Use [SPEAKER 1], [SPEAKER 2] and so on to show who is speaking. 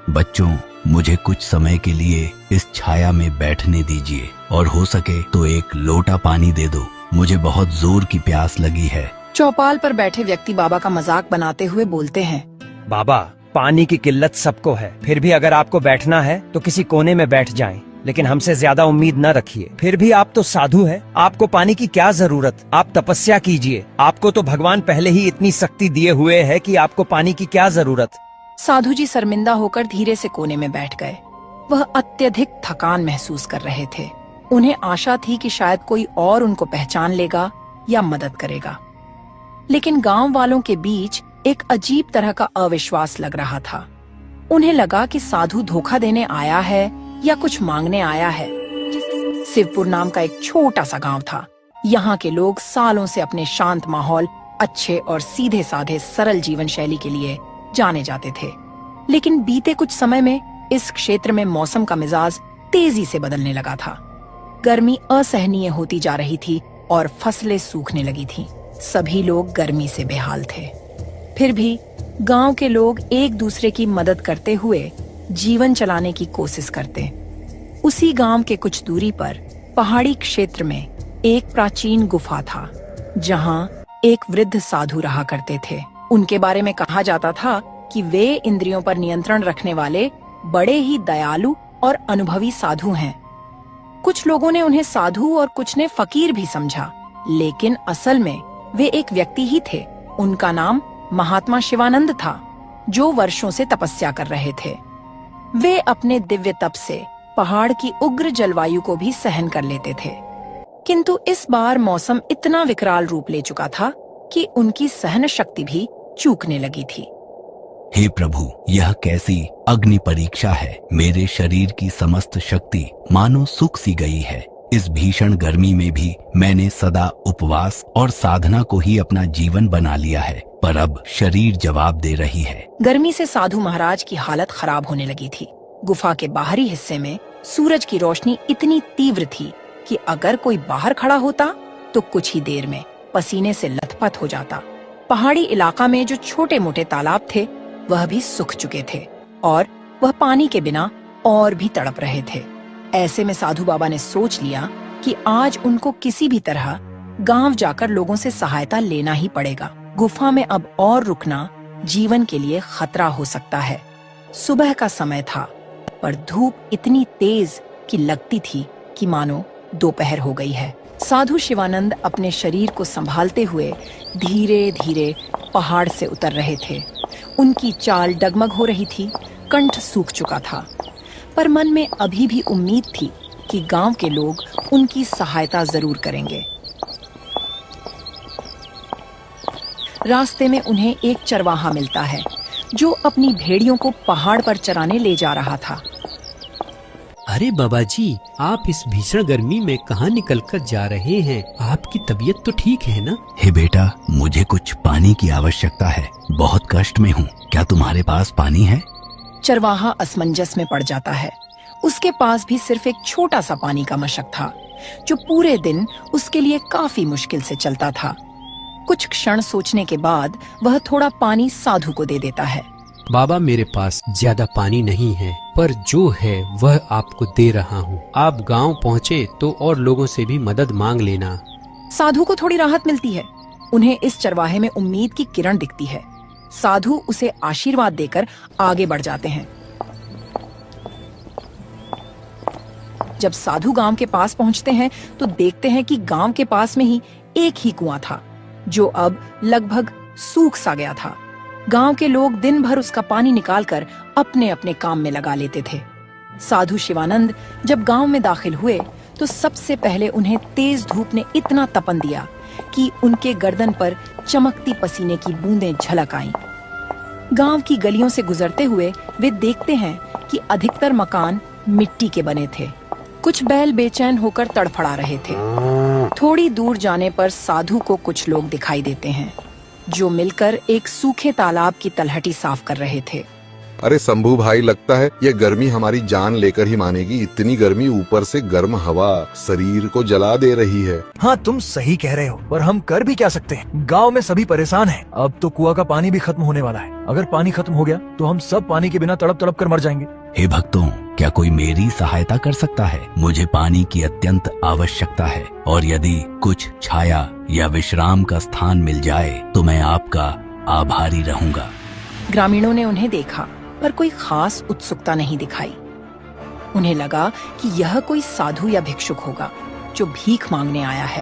[SPEAKER 1] बच्चों, मुझे कुछ समय के लिए इस छाया में बैठने दीजिए और हो सके तो एक लोटा पानी दे दो। मुझे बहुत जोर की प्यास लगी है।
[SPEAKER 2] चौपाल पर बैठे व्यक्ति बाबा का मजाक बनाते हुए बोलते हैं।
[SPEAKER 3] बाबा, पानी की किल्लत सबको है, फिर भी अगर आपको बैठना है तो किसी कोने में बैठ जाएं, लेकिन हमसे ज्यादा उम्मीद न रखिए। फिर भी आप तो साधु हैं, आपको पानी की क्या जरूरत। आप तपस्या कीजिए, आपको तो भगवान पहले ही इतनी शक्ति दिए हुए है कि आपको पानी की क्या जरूरत।
[SPEAKER 2] साधु जी शर्मिंदा होकर धीरे से कोने में बैठ गए। वह अत्यधिक थकान महसूस कर रहे थे। उन्हें आशा थी कि शायद कोई और उनको पहचान लेगा या मदद करेगा, लेकिन गांव वालों के बीच एक अजीब तरह का अविश्वास लग रहा था। उन्हें लगा कि साधु धोखा देने आया है या कुछ मांगने आया है। शिवपुर नाम का एक छोटा सा गांव था। यहाँ के लोग सालों से अपने शांत माहौल, अच्छे और सीधे साधे सरल जीवन शैली के लिए जाने जाते थे। लेकिन बीते कुछ समय में इस क्षेत्र में मौसम का मिजाज तेजी से बदलने लगा था। गर्मी असहनीय होती जा रही थी और फसलें सूखने लगी थीं। सभी लोग गर्मी से बेहाल थे। फिर भी गांव के लोग एक दूसरे की मदद करते हुए जीवन चलाने की कोशिश करते। उसी गांव के कुछ दूरी पर पहाड़ी क्षेत्र में एक प्राचीन गुफा था, जहां एक वृद्ध साधु रहा करते थे। उनके बारे में कहा जाता था कि वे इंद्रियों पर नियंत्रण रखने वाले बड़े ही दयालु और अनुभवी साधु हैं। कुछ लोगों ने उन्हें साधु और कुछ ने फकीर भी समझा, लेकिन असल में वे एक व्यक्ति ही थे। उनका नाम महात्मा शिवानंद था, जो वर्षों से तपस्या कर रहे थे। वे अपने दिव्य तप से पहाड़ की उग्र जलवायु को भी सहन कर लेते थे, किंतु इस बार मौसम इतना विकराल रूप ले चुका था कि उनकी सहन शक्ति भी चूकने लगी थी।
[SPEAKER 1] हे प्रभु, यह कैसी अग्नि परीक्षा है। मेरे शरीर की समस्त शक्ति मानो सूख सी गई है। इस भीषण गर्मी में भी मैंने सदा उपवास और साधना को ही अपना जीवन बना लिया है, पर अब शरीर जवाब दे रही है।
[SPEAKER 2] गर्मी से साधु महाराज की हालत खराब होने लगी थी। गुफा के बाहरी हिस्से में सूरज की रोशनी इतनी तीव्र थी कि अगर कोई बाहर खड़ा होता तो कुछ ही देर में पसीने से लथपथ हो जाता। पहाड़ी इलाका में जो छोटे मोटे तालाब थे वह भी सूख चुके थे और वह पानी के बिना और भी तड़प रहे थे। ऐसे में साधु बाबा ने सोच लिया कि आज उनको किसी भी तरह गांव जाकर लोगों से सहायता लेना ही पड़ेगा। गुफा में अब और रुकना जीवन के लिए खतरा हो सकता है। सुबह का समय था, पर धूप इतनी तेज कि लगती थी कि मानो दोपहर हो गई है। साधु शिवानंद अपने शरीर को संभालते हुए धीरे धीरे पहाड़ से उतर रहे थे। उनकी चाल डगमग हो रही थी, कंठ सूख चुका था, पर मन में अभी भी उम्मीद थी कि गांव के लोग उनकी सहायता जरूर करेंगे। रास्ते में उन्हें एक चरवाहा मिलता है, जो अपनी भेड़ियों को पहाड़ पर चराने ले जा रहा था।
[SPEAKER 4] अरे बाबा जी, आप इस भीषण गर्मी में कहाँ निकल कर जा रहे हैं? आपकी तबीयत तो ठीक है ना?
[SPEAKER 1] हे बेटा, मुझे कुछ पानी की आवश्यकता है। बहुत कष्ट में हूँ। क्या तुम्हारे पास पानी है?
[SPEAKER 2] चरवाहा असमंजस में पड़ जाता है। उसके पास भी सिर्फ एक छोटा सा पानी का मशक था, जो पूरे दिन उसके लिए काफी मुश्किल से चलता था। कुछ क्षण सोचने के बाद वह थोड़ा पानी साधु को दे देता है।
[SPEAKER 4] बाबा, मेरे पास ज्यादा पानी नहीं है, पर जो है वह आपको दे रहा हूँ। आप गांव पहुँचे तो और लोगों से भी मदद मांग लेना।
[SPEAKER 2] साधु को थोड़ी राहत मिलती है। उन्हें इस चरवाहे में उम्मीद की किरण दिखती है। साधु उसे आशीर्वाद देकर आगे बढ़ जाते हैं। जब साधु गांव के पास पहुंचते हैं तो देखते हैं कि गांव के पास में ही एक ही कुआं था, जो अब लगभग सूख सा गया था। गांव के लोग दिन भर उसका पानी निकालकर अपने अपने काम में लगा लेते थे। साधु शिवानंद जब गांव में दाखिल हुए तो सबसे पहले उन्हें तेज धूप ने इतना तपन दिया कि उनके गर्दन पर चमकती पसीने की बूंदें झलक आईं। गांव की गलियों से गुजरते हुए वे देखते हैं कि अधिकतर मकान मिट्टी के बने थे। कुछ बैल बेचैन होकर तड़फड़ा रहे थे। थोड़ी दूर जाने पर साधु को कुछ लोग दिखाई देते हैं, जो मिलकर एक सूखे तालाब की तलहटी साफ कर रहे थे।
[SPEAKER 5] अरे शंभू भाई, लगता है ये गर्मी हमारी जान लेकर ही मानेगी। इतनी गर्मी, ऊपर से गर्म हवा शरीर को जला दे रही है।
[SPEAKER 6] हाँ, तुम सही कह रहे हो, पर हम कर भी क्या सकते हैं? गांव में सभी परेशान हैं। अब तो कुआं का पानी भी खत्म होने वाला है। अगर पानी खत्म हो गया तो हम सब पानी के बिना तड़प तड़प कर मर जाएंगे।
[SPEAKER 1] हे भक्तों, क्या कोई मेरी सहायता कर सकता है? मुझे पानी की अत्यंत आवश्यकता है, और यदि कुछ छाया या विश्राम का स्थान मिल जाए तो मैं आपका आभारी रहूंगा।
[SPEAKER 2] ग्रामीणों ने उन्हें देखा, पर कोई खास उत्सुकता नहीं दिखाई। उन्हें लगा कि यह कोई साधु या भिक्षुक होगा जो भीख मांगने आया है।